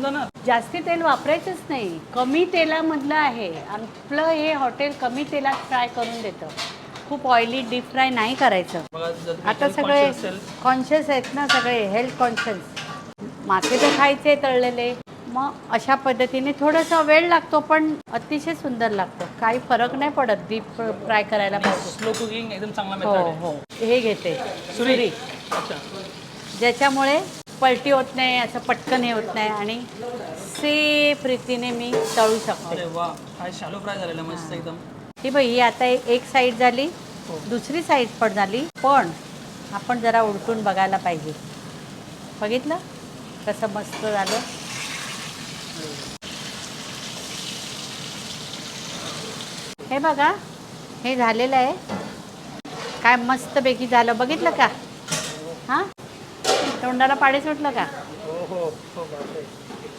जास्ती तेल वापरायचंच नाही, कमी तेलामधलं आहे. आपलं हे हॉटेल कमी तेलात फ्राय करून देतं. खूप ऑइली डीप फ्राय नाही करायचं. आता सगळे कॉन्शियस आहेत ना, सगळे हेल्थ कॉन्शियस. मासे तर खायचे तळलेले, मग अशा पद्धतीने थोडासा वेळ लागतो पण अतिशय सुंदर लागतो. काही फरक नाही पडत डीप फ्राय करायला पाहिजे. स्लो कुकिंग एकदम चांगला हो मेथड आहे. हो, हे घेते सुरी. सुरी, अच्छा. ज्याच्यामुळे पलटी होत नाही, असं पटकन हे होत नाही आणि सेफ रीतीने मी तळू शकते. अरे वा, काय शॅलो फ्राय झालेला मस्त एकदम. ही बाई, ही आता एक साईड झाली, दुसरी साईड पण झाली, पण आपण जरा उलटून बघायला पाहिजे. बघितलं कसं मस्त झालं. हे बघा, हे झालेलं आहे. काय मस्तपैकी झालं, बघितलं का? हां, तोंडाला पाणी सुटलं का? हो हो हो, बापरे.